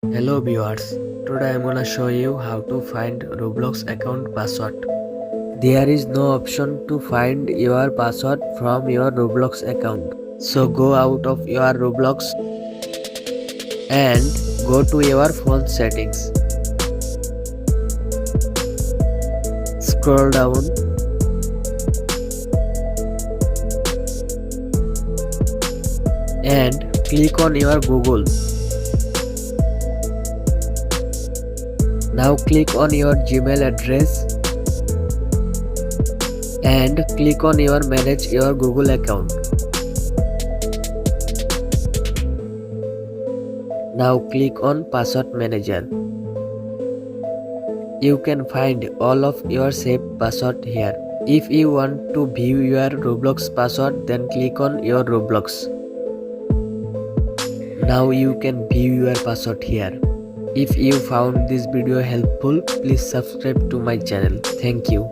Hello viewers, today I'm gonna show you how to find Roblox account password. There is no option to find your password from your Roblox account. So go out of your Roblox and go to your phone settings. Scroll down and click on your Google. Now click on your Gmail address and click on your manage your Google account. Now click on password manager. You can find all of your saved password here. If you want to view your Roblox password, then click on your Roblox. Now you can view your password here. If you found this video helpful, please subscribe to my channel. Thank you.